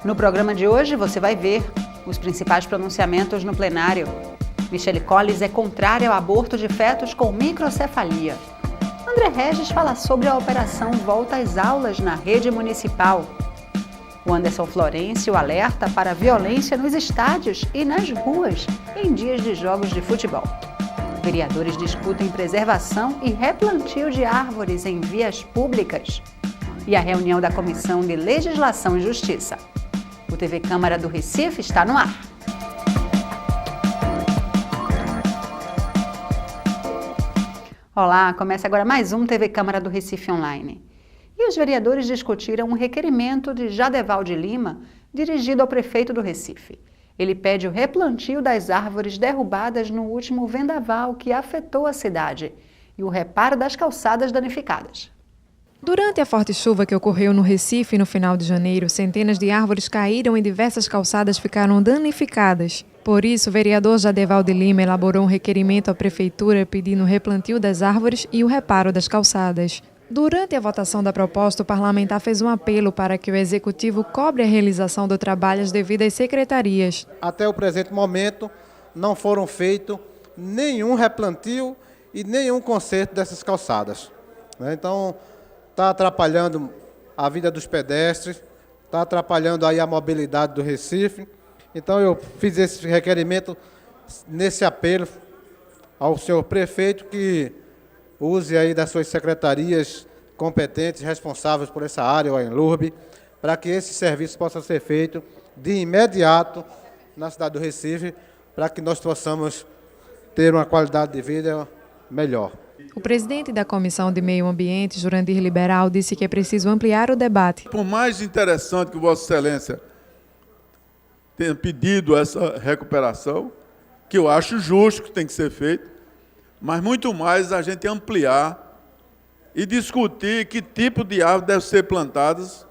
No programa de hoje você vai ver os principais pronunciamentos no plenário. Michele Colles é contrária ao aborto de fetos com microcefalia. André Regis fala sobre a operação Volta às Aulas na rede municipal. O Anderson Florencio alerta para a violência nos estádios e nas ruas em dias de jogos de futebol. Vereadores discutem preservação e replantio de árvores em vias públicas. E a reunião da Comissão de Legislação e Justiça. O TV Câmara do Recife está no ar. Olá, começa agora mais um TV Câmara do Recife Online. E os vereadores discutiram um requerimento de Jadeval de Lima, dirigido ao prefeito do Recife. Ele pede o replantio das árvores derrubadas no último vendaval que afetou a cidade e o reparo das calçadas danificadas. Durante a forte chuva que ocorreu no Recife no final de janeiro, centenas de árvores caíram e diversas calçadas ficaram danificadas. Por isso, o vereador Jadeval de Lima elaborou um requerimento à prefeitura pedindo o replantio das árvores e o reparo das calçadas. Durante a votação da proposta, o parlamentar fez um apelo para que o executivo cobre a realização do trabalho às devidas secretarias. Até o presente momento, não foram feitos nenhum replantio e nenhum conserto dessas calçadas. Então, está atrapalhando a vida dos pedestres, está atrapalhando aí a mobilidade do Recife. Então eu fiz esse requerimento nesse apelo ao senhor prefeito que use aí das suas secretarias competentes, responsáveis por essa área, o Enlurb, para que esse serviço possa ser feito de imediato na cidade do Recife, para que nós possamos ter uma qualidade de vida melhor. O presidente da Comissão de Meio Ambiente, Jurandir Liberal, disse que é preciso ampliar o debate. Por mais interessante que Vossa Excelência tenha pedido essa recuperação, que eu acho justo que tem que ser feito, mas muito mais a gente ampliar e discutir que tipo de árvore deve ser plantadas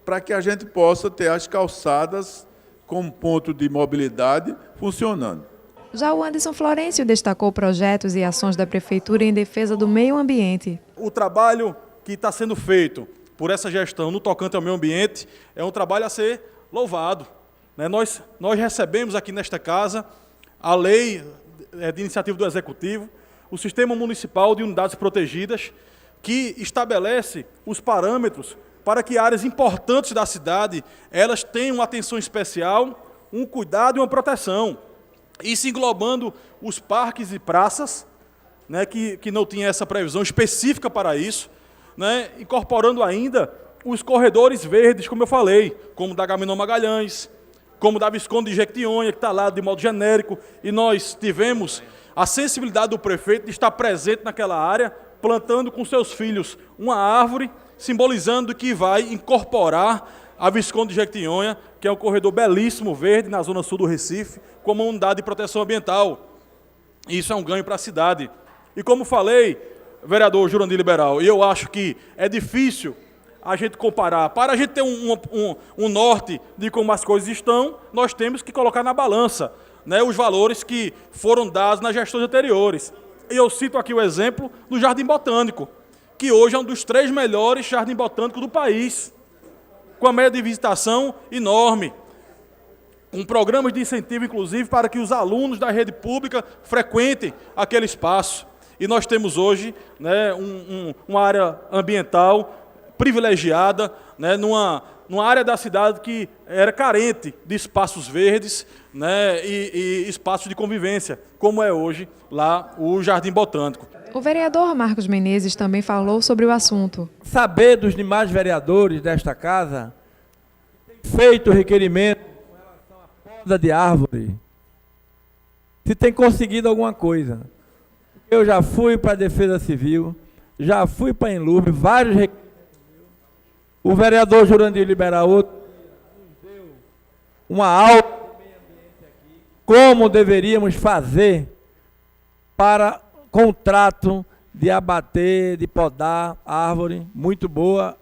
para que a gente possa ter as calçadas como ponto de mobilidade funcionando. Já o Anderson Florencio destacou projetos e ações da Prefeitura em defesa do meio ambiente. O trabalho que está sendo feito por essa gestão no tocante ao meio ambiente é um trabalho a ser louvado. Nós recebemos aqui nesta casa a lei de iniciativa do Executivo, o Sistema Municipal de Unidades Protegidas, que estabelece os parâmetros para que áreas importantes da cidade elas tenham uma atenção especial, um cuidado e uma proteção. Isso englobando os parques e praças, que não tinha essa previsão específica para isso, incorporando ainda os corredores verdes, como eu falei, como da Agamenon Magalhães, como da Visconde de Jequitinhonha, que está lá de modo genérico, e nós tivemos a sensibilidade do prefeito de estar presente naquela área, plantando com seus filhos uma árvore, simbolizando que vai incorporar a Visconde de Jequitinhonha, que é um corredor belíssimo verde na zona sul do Recife, como uma unidade de proteção ambiental. Isso é um ganho para a cidade. E como falei, vereador Jurandir Liberal, eu acho que é difícil a gente comparar. Para a gente ter um norte de como as coisas estão, nós temos que colocar na balança os valores que foram dados nas gestões anteriores. E eu cito aqui o exemplo do Jardim Botânico, que hoje é um dos 3 melhores jardins botânicos do país, com a média de visitação enorme, com programas de incentivo, inclusive, para que os alunos da rede pública frequentem aquele espaço. E nós temos hoje uma área ambiental privilegiada, numa área da cidade que era carente de espaços verdes e espaços de convivência, como é hoje lá o Jardim Botânico. O vereador Marcos Menezes também falou sobre o assunto. Saber dos demais vereadores desta casa feito o requerimento com relação à poda de árvore, se tem conseguido alguma coisa. Eu já fui para a Defesa Civil, já fui para a Enlurb, vários requerimentos. O vereador Jurandir Liberal nos deu uma aula de meio ambiente aqui, como deveríamos fazer para contrato de abater, de podar árvore, muito boa,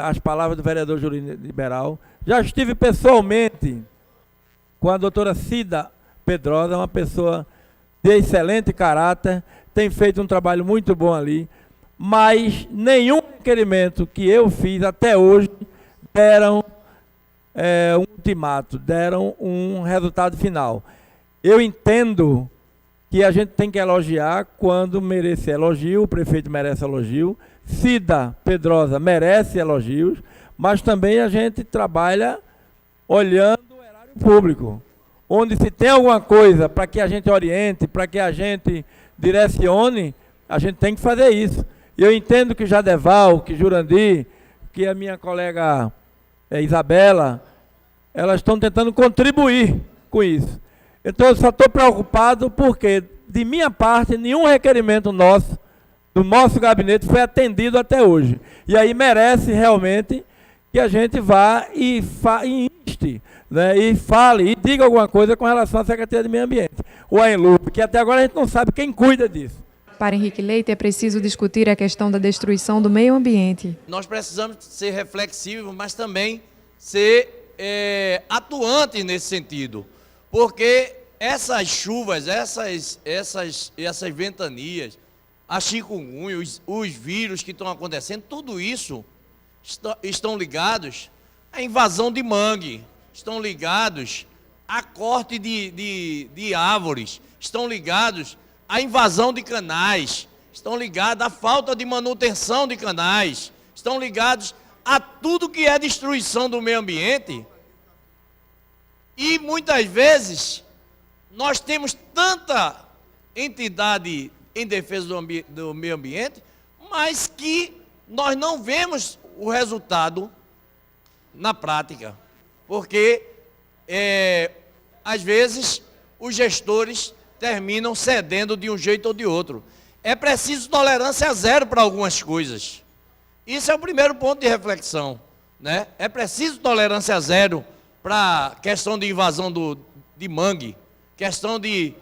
as palavras do vereador Jurandir Liberal. Já estive pessoalmente com a doutora Cida Pedrosa, uma pessoa de excelente caráter, tem feito um trabalho muito bom ali, mas nenhum requerimento que eu fiz até hoje deram um ultimato, deram um resultado final. Eu entendo que a gente tem que elogiar quando merece elogio, o prefeito merece elogio, Cida Pedrosa merece elogios, mas também a gente trabalha olhando o erário público, onde se tem alguma coisa para que a gente oriente, para que a gente direcione, a gente tem que fazer isso. E eu entendo que Jadeval, que Jurandir, que a minha colega Isabela, elas estão tentando contribuir com isso. Então eu só estou preocupado porque, de minha parte, nenhum requerimento nosso, do nosso gabinete, foi atendido até hoje. E aí merece realmente que a gente vá e inste, né, e fale, e diga alguma coisa com relação à Secretaria de Meio Ambiente, o ANLU, porque até agora a gente não sabe quem cuida disso. Para Henrique Leite, é preciso discutir a questão da destruição do meio ambiente. Nós precisamos ser reflexivos, mas também ser atuantes nesse sentido, porque essas chuvas, essas ventanias, a chikungunya, os vírus que estão acontecendo, tudo isso estão ligados à invasão de mangue, estão ligados a corte de árvores, estão ligados à invasão de canais, estão ligados à falta de manutenção de canais, estão ligados a tudo que é destruição do meio ambiente. E muitas vezes nós temos tanta entidade em defesa do meio ambiente, mas que nós não vemos o resultado na prática, porque às vezes os gestores terminam cedendo de um jeito ou de outro. É preciso tolerância zero para algumas coisas. Isso é o primeiro ponto de reflexão, né? É preciso tolerância zero para a questão de invasão de mangue, questão de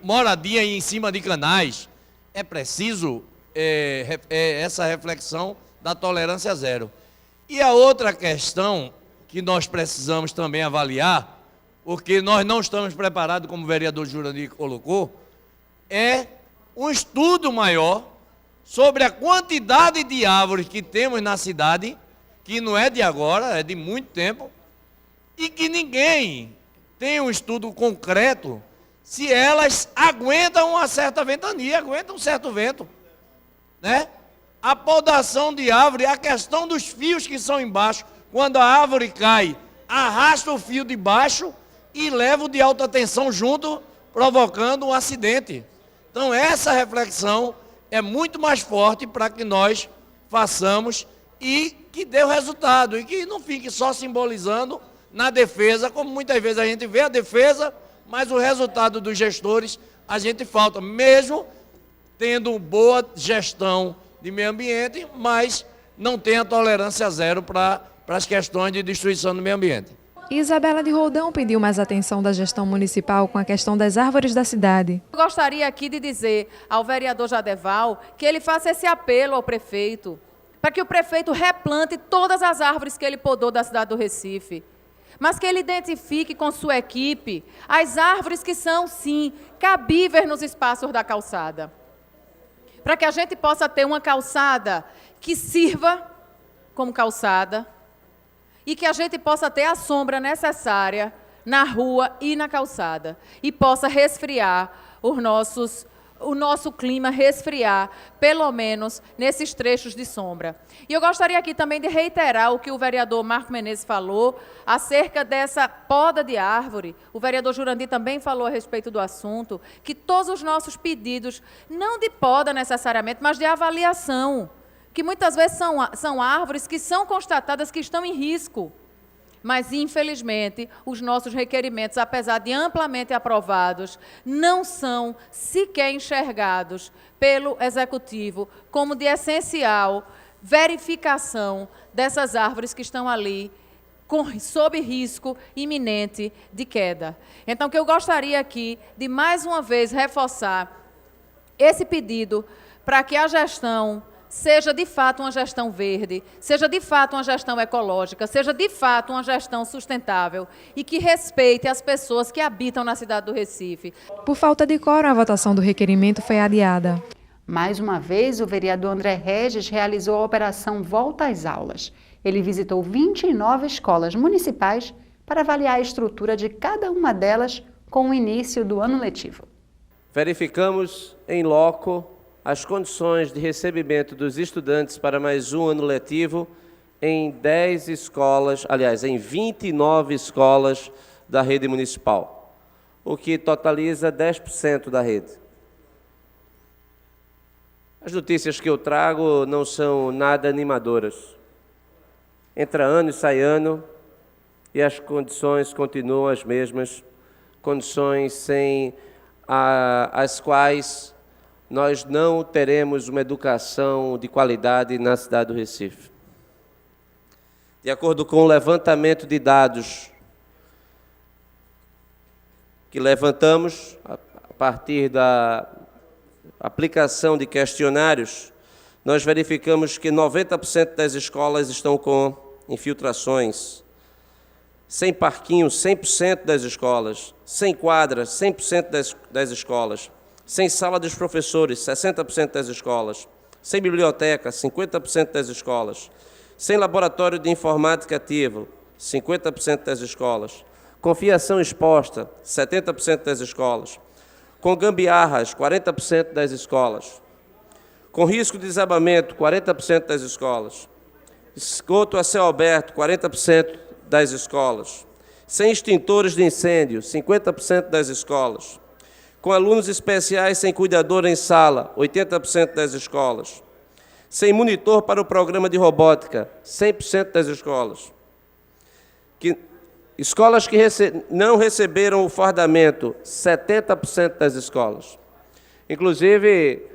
moradia em cima de canais. É preciso essa reflexão da tolerância zero. E a outra questão que nós precisamos também avaliar, porque nós não estamos preparados, como o vereador Jurandir colocou, é um estudo maior sobre a quantidade de árvores que temos na cidade, que não é de agora, é de muito tempo, e que ninguém tem um estudo concreto se elas aguentam uma certa ventania, aguentam um certo vento, né? A podação de árvore, a questão dos fios que são embaixo, quando a árvore cai, arrasta o fio de baixo e leva o de alta tensão junto, provocando um acidente. Então essa reflexão é muito mais forte para que nós façamos e que dê o resultado, e que não fique só simbolizando na defesa, como muitas vezes a gente vê a defesa, mas o resultado dos gestores a gente falta, mesmo tendo boa gestão de meio ambiente, mas não tem a tolerância zero para as questões de destruição do meio ambiente. Isabela de Roldão pediu mais atenção da gestão municipal com a questão das árvores da cidade. Eu gostaria aqui de dizer ao vereador Jadeval que ele faça esse apelo ao prefeito, para que o prefeito replante todas as árvores que ele podou da cidade do Recife, mas que ele identifique com sua equipe as árvores que são, sim, cabíveis nos espaços da calçada, para que a gente possa ter uma calçada que sirva como calçada e que a gente possa ter a sombra necessária na rua e na calçada e possa resfriar o nosso clima, resfriar, pelo menos nesses trechos de sombra. E eu gostaria aqui também de reiterar o que o vereador Marco Menezes falou acerca dessa poda de árvore. O vereador Jurandir também falou a respeito do assunto, que todos os nossos pedidos, não de poda necessariamente, mas de avaliação, que muitas vezes são árvores que são constatadas que estão em risco. Mas, infelizmente, os nossos requerimentos, apesar de amplamente aprovados, não são sequer enxergados pelo Executivo como de essencial verificação dessas árvores que estão ali sob risco iminente de queda. Então, que eu gostaria aqui de, mais uma vez, reforçar esse pedido para que a gestão seja de fato uma gestão verde, seja de fato uma gestão ecológica, seja de fato uma gestão sustentável e que respeite as pessoas que habitam na cidade do Recife. Por falta de quórum, a votação do requerimento foi adiada. Mais uma vez, o vereador André Regis realizou a operação Volta às Aulas Ele visitou 29 escolas municipais para avaliar a estrutura de cada uma delas com o início do ano letivo. Verificamos em loco as condições de recebimento dos estudantes para mais um ano letivo em 10 escolas, aliás, em 29 escolas da rede municipal, o que totaliza 10% da rede. As notícias que eu trago não são nada animadoras. Entra ano e sai ano e as condições continuam as mesmas, condições sem as quais nós não teremos uma educação de qualidade na cidade do Recife. De acordo com o levantamento de dados que levantamos a partir da aplicação de questionários, nós verificamos que 90% das escolas estão com infiltrações, sem parquinho, 100% das escolas, sem quadra, 100% das escolas, sem sala dos professores, 60% das escolas, sem biblioteca, 50% das escolas, sem laboratório de informática ativo, 50% das escolas, com fiação exposta, 70% das escolas, com gambiarras, 40% das escolas, com risco de desabamento, 40% das escolas, esgoto a céu aberto, 40% das escolas, sem extintores de incêndio, 50% das escolas, com alunos especiais sem cuidador em sala, 80% das escolas, sem monitor para o programa de robótica, 100% das escolas. Escolas que não receberam o fardamento, 70% das escolas. Inclusive,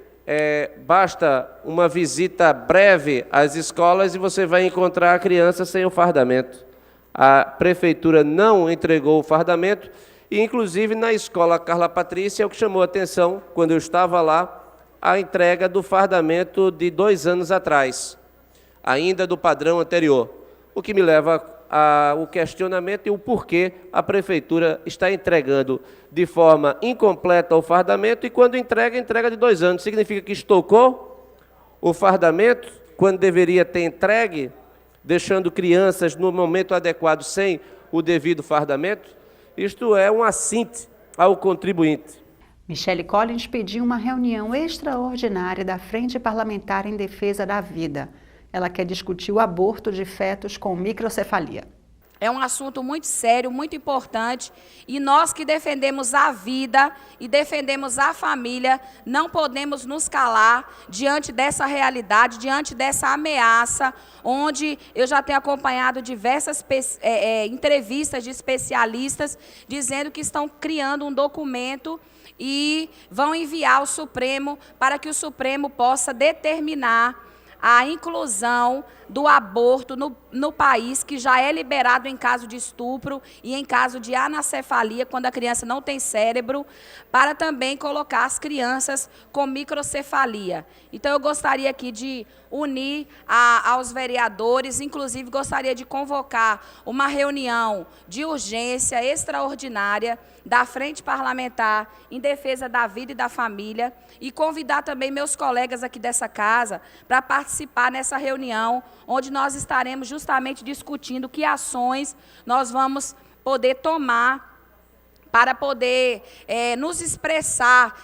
basta uma visita breve às escolas e você vai encontrar a criança sem o fardamento. A prefeitura não entregou o fardamento e, inclusive, na escola Carla Patrícia, é o que chamou a atenção, quando eu estava lá, a entrega do fardamento de 2 anos atrás, ainda do padrão anterior, o que me leva ao questionamento e o porquê a prefeitura está entregando de forma incompleta o fardamento e, quando entrega de 2 anos. Significa que estocou o fardamento quando deveria ter entregue, deixando crianças no momento adequado sem o devido fardamento? Isto é um assinte ao contribuinte. Michele Collins pediu uma reunião extraordinária da Frente Parlamentar em Defesa da Vida. Ela quer discutir o aborto de fetos com microcefalia. É um assunto muito sério, muito importante, e nós que defendemos a vida e defendemos a família, não podemos nos calar diante dessa realidade, diante dessa ameaça, onde eu já tenho acompanhado diversas entrevistas de especialistas dizendo que estão criando um documento e vão enviar ao Supremo para que o Supremo possa determinar a inclusão do aborto no país, que já é liberado em caso de estupro e em caso de anencefalia, quando a criança não tem cérebro, para também colocar as crianças com microcefalia. Então, eu gostaria aqui de unir aos vereadores, inclusive gostaria de convocar uma reunião de urgência extraordinária da Frente Parlamentar em Defesa da Vida e da Família e convidar também meus colegas aqui dessa casa para participar nessa reunião, onde nós estaremos justamente discutindo que ações nós vamos poder tomar para poder nos expressar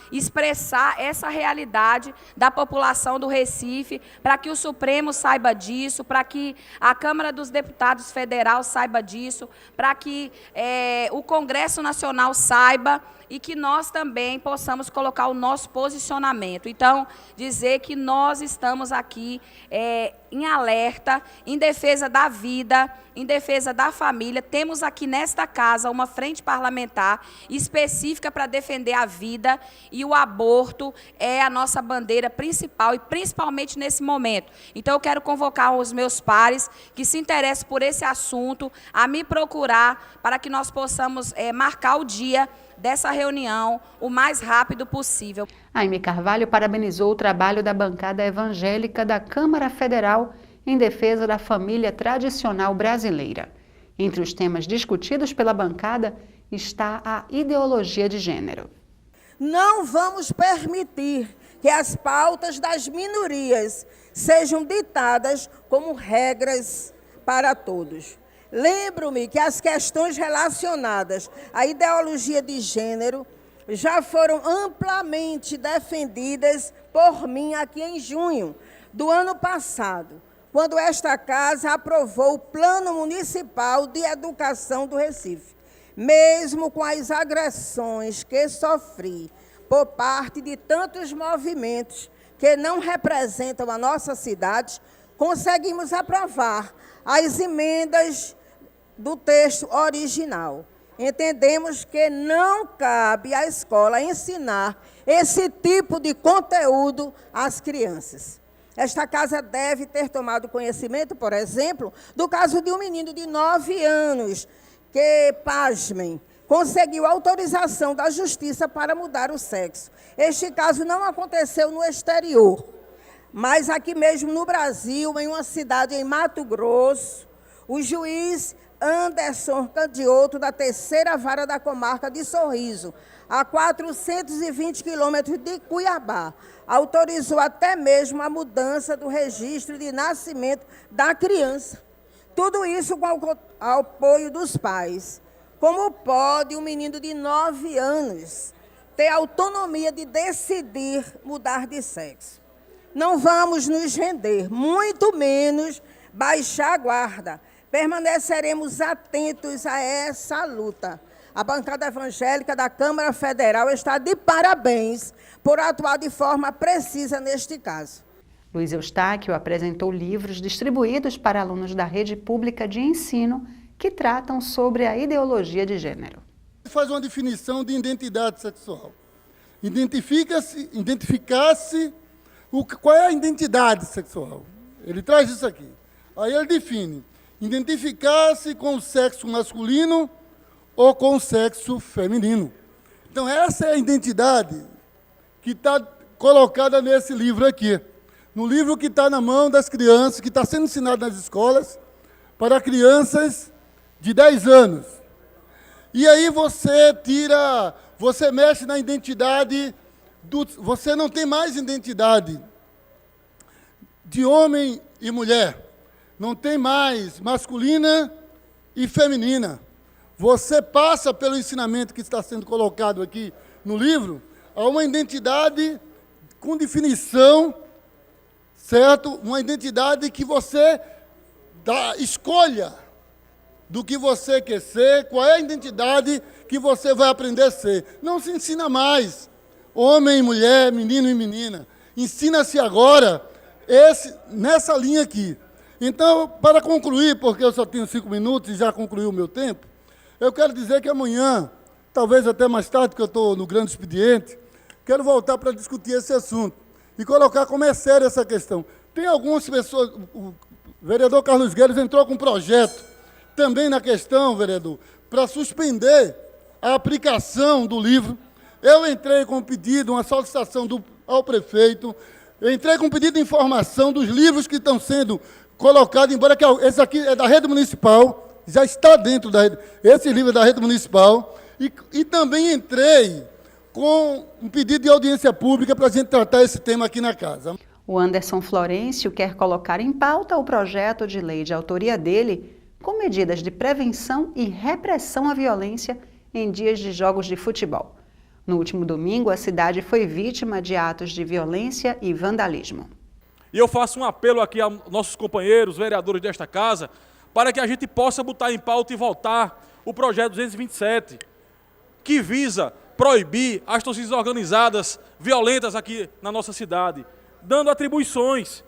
essa realidade da população do Recife, para que o Supremo saiba disso, para que a Câmara dos Deputados Federal saiba disso, para que o Congresso Nacional saiba e que nós também possamos colocar o nosso posicionamento. Então, dizer que nós estamos aqui em alerta, em defesa da vida, em defesa da família. Temos aqui nesta casa uma frente parlamentar específica para defender a vida, e o aborto é a nossa bandeira principal, e principalmente nesse momento. Então, eu quero convocar os meus pares que se interessam por esse assunto a me procurar para que nós possamos marcar o dia dessa reunião o mais rápido possível. Aime Carvalho parabenizou o trabalho da bancada evangélica da Câmara Federal em defesa da família tradicional brasileira. Entre os temas discutidos pela bancada está a ideologia de gênero. Não vamos permitir que as pautas das minorias sejam ditadas como regras para todos. Lembro-me que as questões relacionadas à ideologia de gênero já foram amplamente defendidas por mim aqui em junho do ano passado, quando esta casa aprovou o Plano Municipal de Educação do Recife. Mesmo com as agressões que sofri por parte de tantos movimentos que não representam a nossa cidade, conseguimos aprovar as emendas do texto original. Entendemos que não cabe à escola ensinar esse tipo de conteúdo às crianças. Esta casa deve ter tomado conhecimento, por exemplo, do caso de um menino de 9 anos que, pasmem, conseguiu autorização da justiça para mudar o sexo. Este caso não aconteceu no exterior, mas aqui mesmo no Brasil, em uma cidade em Mato Grosso, o juiz Anderson Candioto, da 3ª Vara da Comarca de Sorriso, a 420 quilômetros de Cuiabá, autorizou até mesmo a mudança do registro de nascimento da criança. Tudo isso com o apoio dos pais. Como pode um menino de 9 anos ter autonomia de decidir mudar de sexo? Não vamos nos render, muito menos baixar a guarda. Permaneceremos atentos a essa luta. A bancada evangélica da Câmara Federal está de parabéns por atuar de forma precisa neste caso. Luiz Eustáquio apresentou livros distribuídos para alunos da rede pública de ensino que tratam sobre a ideologia de gênero. Faz uma definição de identidade sexual. Identificar-se qual é a identidade sexual. Ele traz isso aqui. Aí ele define: identificar-se com o sexo masculino ou com o sexo feminino. Então, essa é a identidade que está colocada nesse livro aqui. No livro que está na mão das crianças, que está sendo ensinado nas escolas, para crianças de 10 anos. E aí você mexe na identidade, você não tem mais identidade de homem e mulher. Não tem mais masculina e feminina. Você passa pelo ensinamento que está sendo colocado aqui no livro a uma identidade com definição, certo? Uma identidade que você dá escolha do que você quer ser, qual é a identidade que você vai aprender a ser. Não se ensina mais homem e mulher, menino e menina. Ensina-se agora nessa linha aqui. Então, para concluir, porque eu só tenho 5 minutos e já concluí o meu tempo, eu quero dizer que amanhã, talvez até mais tarde, porque eu estou no grande expediente, quero voltar para discutir esse assunto e colocar como é séria essa questão. Tem algumas pessoas, o vereador Carlos Guedes entrou com um projeto, também na questão, vereador, para suspender a aplicação do livro. Eu entrei com um pedido, uma solicitação ao prefeito, eu entrei com um pedido de informação dos livros que estão sendo colocados, embora que esse aqui é da rede municipal, já está dentro da rede, esse livro é da rede municipal, e também entrei com um pedido de audiência pública para a gente tratar esse tema aqui na casa. O Anderson Florencio quer colocar em pauta o projeto de lei de autoria dele com medidas de prevenção e repressão à violência em dias de jogos de futebol. No último domingo, a cidade foi vítima de atos de violência e vandalismo. E eu faço um apelo aqui aos nossos companheiros, vereadores desta casa, para que a gente possa botar em pauta e votar o projeto 227, que visa proibir as torcidas organizadas violentas aqui na nossa cidade, dando atribuições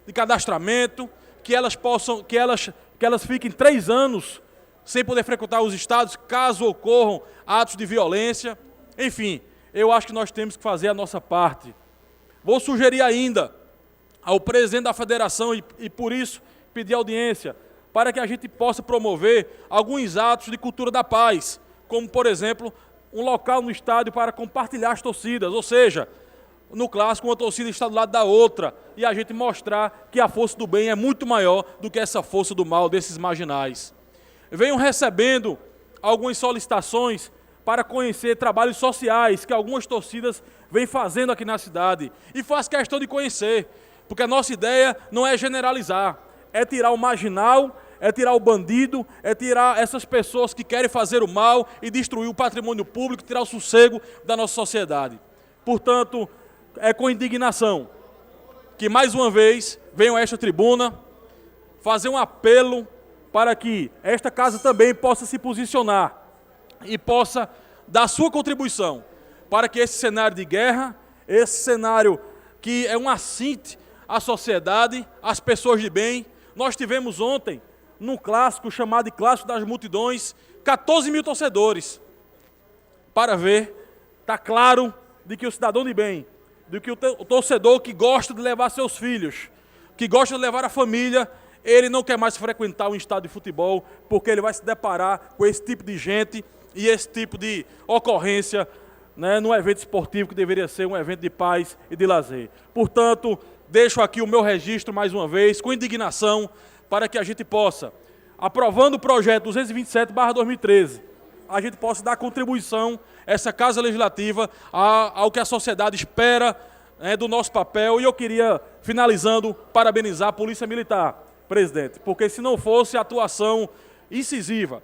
de cadastramento, que elas fiquem 3 anos sem poder frequentar os estádios, caso ocorram atos de violência. Enfim, eu acho que nós temos que fazer a nossa parte. Vou sugerir ainda ao presidente da federação e por isso pedir audiência, para que a gente possa promover alguns atos de cultura da paz, como, por exemplo, um local no estádio para compartilhar as torcidas, ou seja, no clássico uma torcida está do lado da outra e a gente mostrar que a força do bem é muito maior do que essa força do mal desses marginais. Venho recebendo algumas solicitações para conhecer trabalhos sociais que algumas torcidas vêm fazendo aqui na cidade e faz questão de conhecer, porque a nossa ideia não é generalizar, é tirar o marginal, é tirar o bandido, é tirar essas pessoas que querem fazer o mal e destruir o patrimônio público, tirar o sossego da nossa sociedade. Portanto, é com indignação que, mais uma vez, venho a esta tribuna fazer um apelo para que esta casa também possa se posicionar e possa dar sua contribuição para que esse cenário de guerra, esse cenário que é um assinte à sociedade, às pessoas de bem. Nós tivemos ontem, num clássico chamado de Clássico das Multidões, 14 mil torcedores para ver, está claro de que o cidadão de bem, de que o torcedor que gosta de levar seus filhos, que gosta de levar a família, ele não quer mais frequentar um estádio de futebol, porque ele vai se deparar com esse tipo de gente e esse tipo de ocorrência, né, num evento esportivo que deveria ser um evento de paz e de lazer. Portanto, deixo aqui o meu registro mais uma vez, com indignação, para que a gente possa, aprovando o projeto 227/2013, a gente possa dar contribuição a essa Casa Legislativa, ao que a sociedade espera, do nosso papel. E eu queria, finalizando, parabenizar a Polícia Militar, presidente, porque se não fosse a atuação incisiva,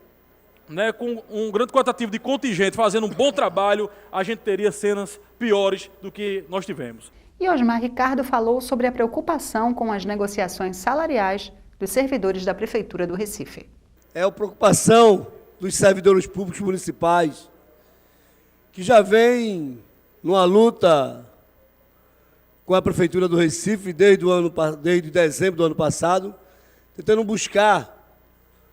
com um grande quantitativo de contingente fazendo um bom trabalho, a gente teria cenas piores do que nós tivemos. E Osmar Ricardo falou sobre a preocupação com as negociações salariais dos servidores da Prefeitura do Recife. É a preocupação dos servidores públicos municipais, que já vem numa luta com a Prefeitura do Recife desde dezembro do ano passado, tentando buscar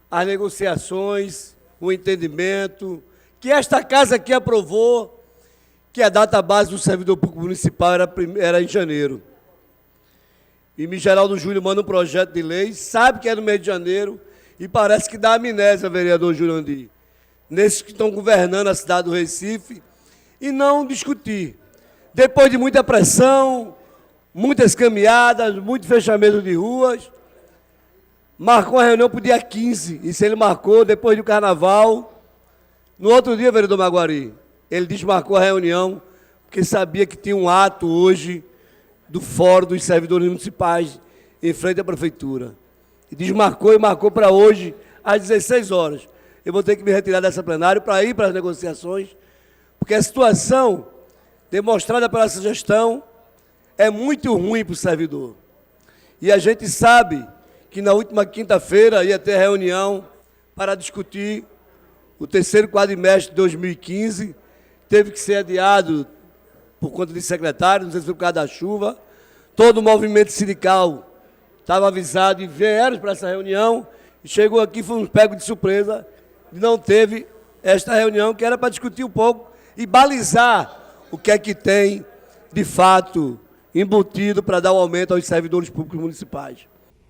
as negociações, o entendimento, que esta casa aqui aprovou, que a data base do servidor público municipal era em janeiro. E Geraldo Júlio manda um projeto de lei, sabe que é no mês de janeiro, e parece que dá amnésia, vereador Jurandir, nesses que estão governando a cidade do Recife, e não discutir. Depois de muita pressão, muitas caminhadas, muito fechamento de ruas, marcou a reunião para o dia 15, e se ele marcou depois do carnaval, no outro dia, vereador Maguari, ele desmarcou a reunião, porque sabia que tinha um ato hoje do Fórum dos Servidores Municipais em frente à Prefeitura. E desmarcou e marcou para hoje, às 16 horas. Eu vou ter que me retirar dessa plenária para ir para as negociações, porque a situação demonstrada pela essa gestão é muito ruim para o servidor. E a gente sabe que na última quinta-feira ia ter reunião para discutir o terceiro quadrimestre de 2015, teve que ser adiado por conta de secretário, não sei se foi por causa da chuva. Todo o movimento sindical estava avisado e vieram para essa reunião, e chegou aqui, fomos pegos de surpresa, e não teve esta reunião, que era para discutir um pouco e balizar o que é que tem, de fato, embutido para dar um aumento aos servidores públicos municipais.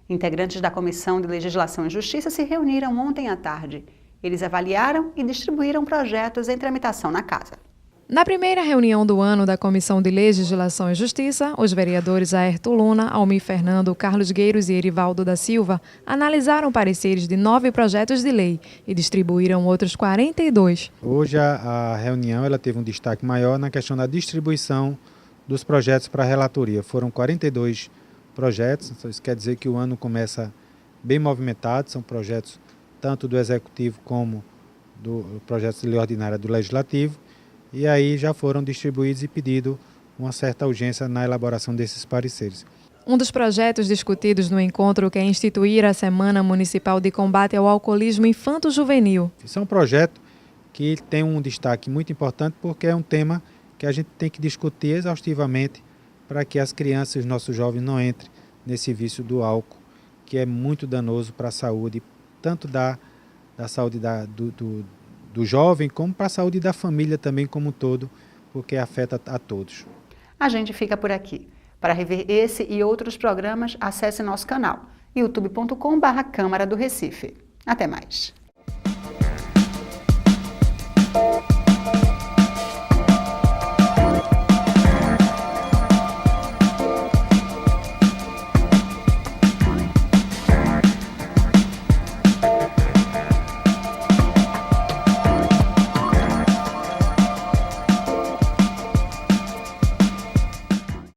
Integrantes da Comissão de Legislação e Justiça se reuniram ontem à tarde. Eles avaliaram e distribuíram projetos em tramitação na Casa. Na primeira reunião do ano da Comissão de Legislação e Justiça, os vereadores Aerto Luna, Almir Fernando, Carlos Gueiros e Erivaldo da Silva analisaram pareceres de 9 projetos de lei e distribuíram outros 42. Hoje a reunião ela teve um destaque maior na questão da distribuição dos projetos para a relatoria. Foram 42 projetos, então isso quer dizer que o ano começa bem movimentado, são projetos tanto do Executivo como do projeto de lei ordinária do Legislativo, e aí já foram distribuídos e pedido uma certa urgência na elaboração desses pareceres. Um dos projetos discutidos no encontro quer instituir a Semana Municipal de Combate ao Alcoolismo Infanto-Juvenil. Isso é um projeto que tem um destaque muito importante porque é um tema que a gente tem que discutir exaustivamente para que as crianças e os nossos jovens não entrem nesse vício do álcool, que é muito danoso para a saúde, tanto da saúde do jovem, como para a saúde da família também como um todo, porque afeta a todos. A gente fica por aqui. Para rever esse e outros programas, acesse nosso canal youtube.com/Câmara do Recife. Até mais.